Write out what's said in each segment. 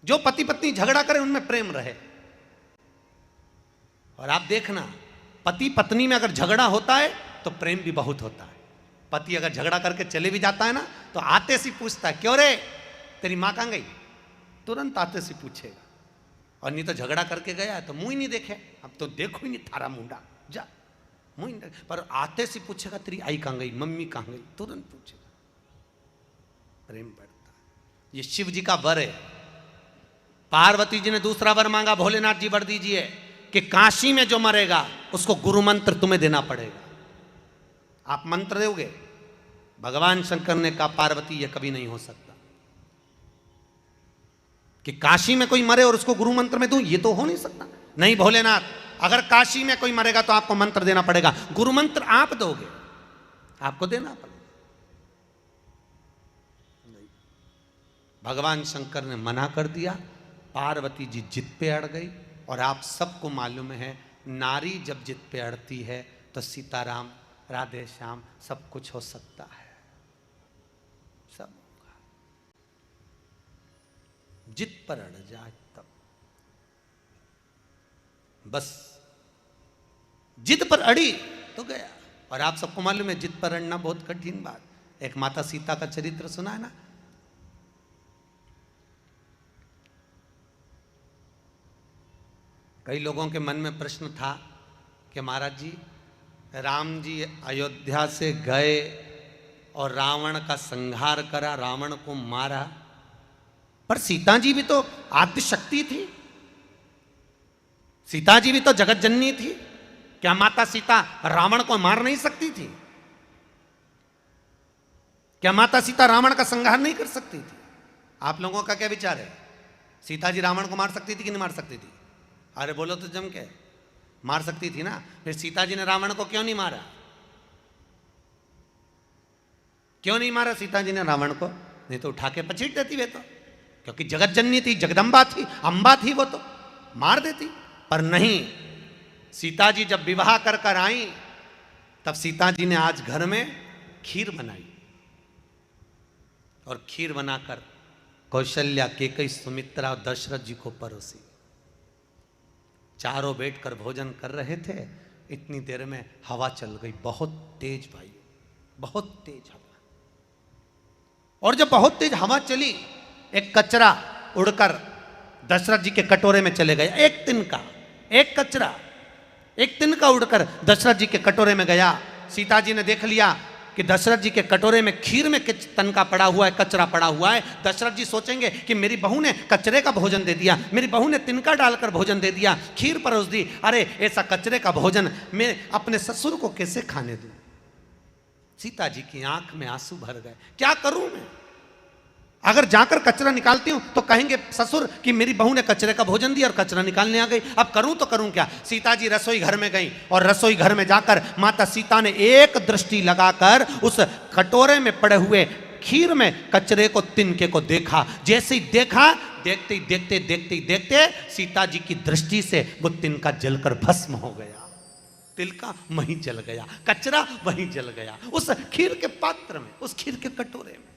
जो पति पत्नी झगड़ा करें उनमें प्रेम रहे। और आप देखना, पति पत्नी में अगर झगड़ा होता है तो प्रेम भी बहुत होता है। पति अगर झगड़ा करके चले भी जाता है ना, तो आते से पूछता है, क्यों रे तेरी माँ कहाँ गई, तुरंत आते से पूछेगा। और नहीं तो झगड़ा करके गया तो मुंह ही नहीं देखे, अब तो देखो ही नहीं थारा मुंडा, जा मुंह ही नहीं देखे। पर आते से पूछेगा तेरी आई कहाँ गई, मम्मी कहाँ गई, तुरंत पूछेगा। प्रेम बढ़ता है। ये शिव जी का वर है। पार्वती जी ने दूसरा वर मांगा, भोलेनाथ जी वर दीजिए कि काशी में जो मरेगा उसको गुरु मंत्र तुम्हें देना पड़ेगा। आप मंत्र दोगे? भगवान शंकर ने कहा पार्वती ये कभी नहीं हो सकता कि काशी में कोई मरे और उसको गुरु मंत्र में दूं, ये तो हो नहीं सकता। नहीं भोलेनाथ, अगर काशी में कोई मरेगा तो आपको मंत्र देना पड़ेगा, गुरु मंत्र आप दोगे, आपको देना पड़ेगा। नहीं, भगवान शंकर ने मना कर दिया। पार्वती जी जिद पे अड़ गई। और आप सबको मालूम है, नारी जब जिद पे अड़ती है तो सीताराम राधे श्याम सब कुछ हो सकता है, सब होगा। जिद पर अड़ जाए तब, बस जिद पर अड़ी तो गया। और आप सबको मालूम है जिद पर अड़ना बहुत कठिन बात। एक माता सीता का चरित्र सुना है ना। कई लोगों के मन में प्रश्न था कि महाराज जी, राम जी अयोध्या से गए और रावण का संहार करा, रावण को मारा, पर सीता जी भी तो आद्य शक्ति थी, सीता जी भी तो जगत जननी थी। क्या माता सीता रावण को मार नहीं सकती थी? क्या माता सीता रावण का संहार नहीं कर सकती थी? आप लोगों का क्या विचार है? सीता जी रावण को मार सकती थी कि नहीं मार सकती थी? अरे बोलो तो जम के, मार सकती थी ना। फिर सीता जी ने रावण को क्यों नहीं मारा? क्यों नहीं मारा सीता जी ने रावण को? नहीं तो उठा के पछीट देती वे तो, क्योंकि जगत जननी थी, जगदम्बा थी, अंबा थी, वो तो मार देती। पर नहीं, सीता जी जब विवाह कर कर आई तब सीता जी ने आज घर में खीर बनाई और खीर बनाकर कौशल्या, केकई, सुमित्रा और दशरथ जी को परोसी। चारों बैठकर भोजन कर रहे थे, इतनी देर में हवा चल गई, बहुत तेज भाई, बहुत तेज हवा। और जब बहुत तेज हवा चली, एक कचरा उड़कर दशरथ जी के कटोरे में चले गया। एक तिनका, एक कचरा, एक तिनका उड़कर दशरथ जी के कटोरे में गया। सीता जी ने देख लिया कि दशरथ जी के कटोरे में खीर में तनका पड़ा हुआ है, कचरा पड़ा हुआ है। दशरथ जी सोचेंगे कि मेरी बहू ने कचरे का भोजन दे दिया, मेरी बहू ने तिनका डालकर भोजन दे दिया, खीर परोस दी, अरे ऐसा कचरे का भोजन मैं अपने ससुर को कैसे खाने दूं? सीता जी की आंख में आंसू भर गए। क्या करूं मैं? अगर जाकर कचरा निकालती हूं तो कहेंगे ससुर कि मेरी बहू ने कचरे का भोजन दिया और कचरा निकालने आ गई। अब करूं तो करूं क्या? सीता जी रसोई घर में गई और रसोई घर में जाकर माता सीता ने एक दृष्टि लगाकर उस कटोरे में पड़े हुए खीर में कचरे को, तिनके को देखा। जैसे ही देखा, देखते ही देखते देखते ही देखते सीता जी की दृष्टि से वो तिनका जलकर भस्म हो गया, तिलका वहीं जल गया, कचरा वहीं जल गया, उस खीर के पात्र में, उस खीर के कटोरे में।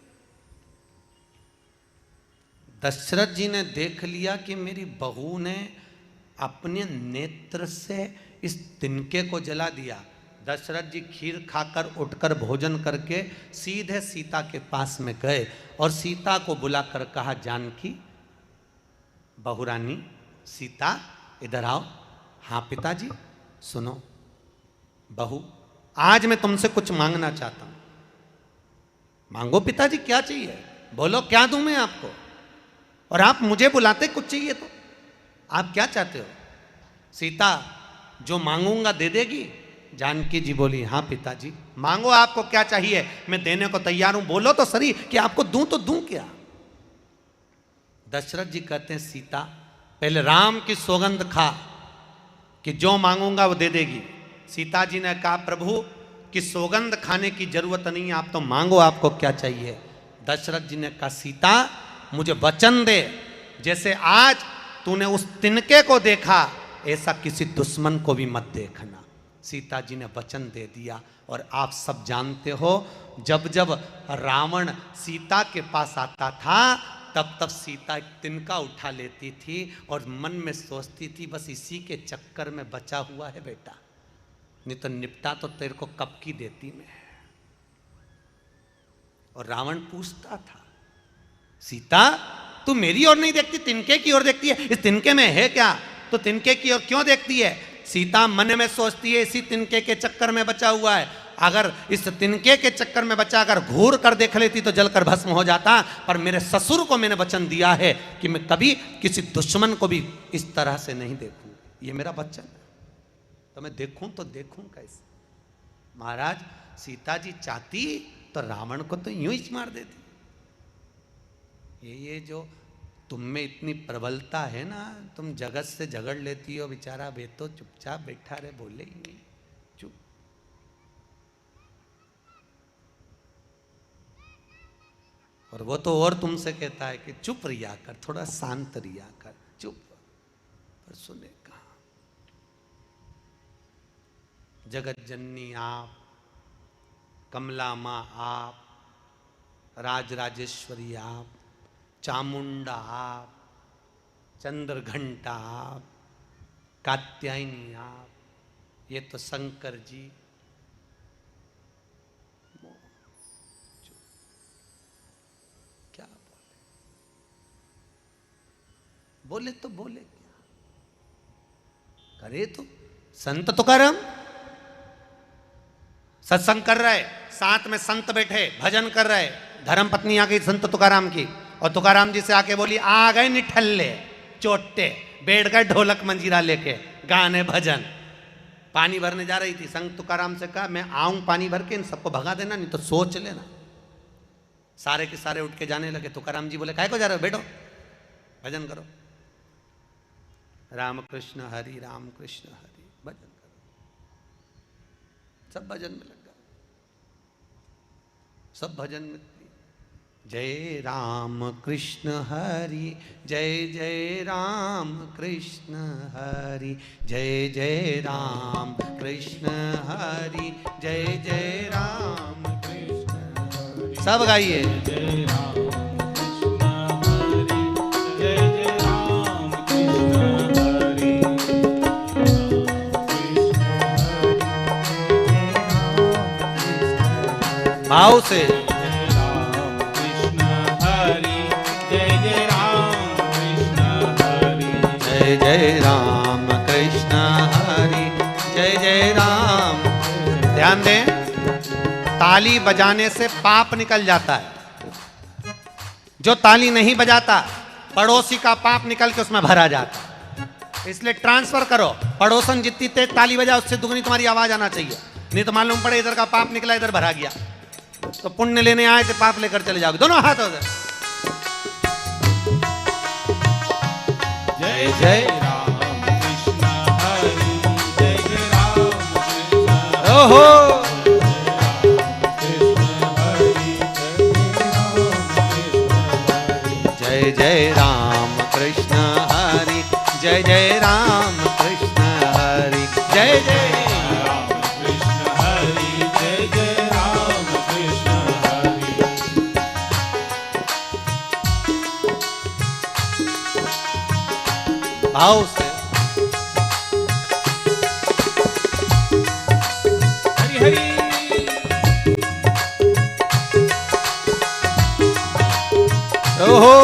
दशरथ जी ने देख लिया कि मेरी बहू ने अपने नेत्र से इस तिनके को जला दिया। दशरथ जी खीर खाकर उठकर भोजन करके सीधे सीता के पास में गए और सीता को बुलाकर कहा, जानकी, बहुरानी सीता इधर आओ। हाँ पिताजी। सुनो बहू, आज मैं तुमसे कुछ मांगना चाहता हूं। मांगो पिताजी, क्या चाहिए? बोलो, क्या दूं मैं आपको? और आप मुझे बुलाते कुछ चाहिए तो आप क्या चाहते हो? सीता, जो मांगूंगा दे देगी? जानकी जी बोली, हाँ पिताजी। मांगो, आपको क्या चाहिए, मैं देने को तैयार हूं। बोलो तो सही कि आपको दूं तो दूं क्या? दशरथ जी कहते हैं, सीता पहले राम की सौगंध खा कि जो मांगूंगा वो दे देगी। सीता जी ने कहा, प्रभु की सौगंध खाने की जरूरत नहीं, आप तो मांगो, आपको क्या चाहिए? दशरथ जी ने कहा, सीता मुझे वचन दे, जैसे आज तूने उस तिनके को देखा ऐसा किसी दुश्मन को भी मत देखना। सीता जी ने वचन दे दिया। और आप सब जानते हो, जब जब रावण सीता के पास आता था तब तब सीता एक तिनका उठा लेती थी और मन में सोचती थी बस इसी के चक्कर में बचा हुआ है बेटा, नहीं तो निपटा तो तेरे को कब की देती मैं। और रावण पूछता था, सीता तू मेरी ओर नहीं देखती, तिनके की ओर देखती है, इस तिनके में है क्या, तो तिनके की ओर क्यों देखती है? सीता मन में सोचती है इसी तिनके के चक्कर में बचा हुआ है, अगर इस तिनके के चक्कर में बचा अगर घूर कर देख लेती तो जलकर भस्म हो जाता, पर मेरे ससुर को मैंने वचन दिया है कि मैं कभी किसी दुश्मन को भी इस तरह से नहीं देखूं, ये मेरा वचन है, तो मैं देखूं तो देखूं कैसे। महाराज सीता जी चाहती तो रावण को तो यूं ही मार देती। ये जो तुम में इतनी प्रबलता है ना, तुम जगत से झगड़ लेती हो, बेचारा वे तो चुपचाप बैठा रहे, बोले ही नहीं, चुप। और वो तो और तुमसे कहता है कि चुप रिया कर, थोड़ा शांत रिया कर, चुप, पर सुने कहा। जगत जननी आप, कमला माँ आप, राज राजेश्वरी आप, चामुंडा आप, चंद्र घंटा आप, कात्यायनी आप, ये तो शंकर जी। क्या बोले तो बोले क्या करे, तो संत तुकाराम सत्संग कर रहे, साथ में संत बैठे भजन कर रहे, धर्म पत्नी आ गई संत तुकाराम की, और तुकाराम जी से आके बोली आ गए निठल्ले चोटे, बैठ गए ढोलक मंजीरा लेके गाने भजन। पानी भरने जा रही थी, संत तुकाराम से कहा मैं आऊं पानी भर के, इन सबको भगा देना, नहीं तो सोच लेना। सारे के सारे उठ के जाने लगे। तुकाराम जी बोले काहे को जा रहे हो, बैठो भजन करो, राम कृष्ण हरि भजन करो। सब भजन में लग गए, सब भजन में। जय राम कृष्ण हरि जय राम कृष्ण हरि, जय राम कृष्ण हरि जय राम कृष्ण हरि। सब गाइए जय राम कृष्ण हरि जय राम कृष्ण हरि, भाव से जय राम कृष्ण हरि जय राम। ध्यान दें, ताली बजाने से पाप निकल जाता है, जो ताली नहीं बजाता पड़ोसी का पाप निकल के उसमें भरा जाता। इसलिए ट्रांसफर करो, पड़ोसन जितनी तेज ताली बजा उससे दुगनी तुम्हारी आवाज आना चाहिए, नहीं तो मालूम पड़े इधर का पाप निकला इधर भरा गया, तो पुण्य लेने आए थे पाप लेकर चले जाओगे। दोनों हाथ उधर। जय जय राम कृष्ण हरि जय राम कृष्ण, ओहो जय राम कृष्ण हरि जय राम कृष्ण हरि जय राम कृष्ण हरि जय राम कृष्ण हरि। भाव से हरि हरि। ओहो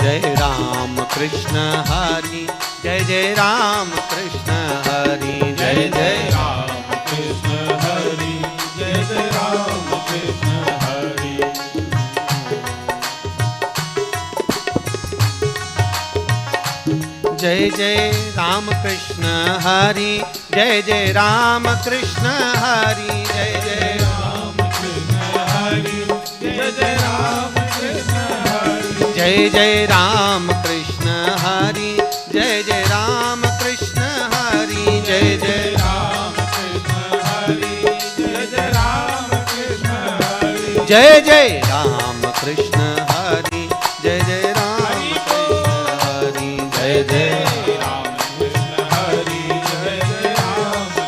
जय राम कृष्ण हरि जय राम कृष्ण हरि जय राम कृष्ण हरि जय राम कृष्ण हरि। जय राम कृष्ण हरि जय राम कृष्ण हरि जय राम कृष्ण हरि जय राम कृष्ण हरि जय राम कृष्ण हरि जय राम कृष्ण हरि जय राम कृष्ण हरि जय राम कृष्ण हरि जय राम कृष्ण हरि जय राम कृष्ण हरि जय राम कृष्ण हरि जय राम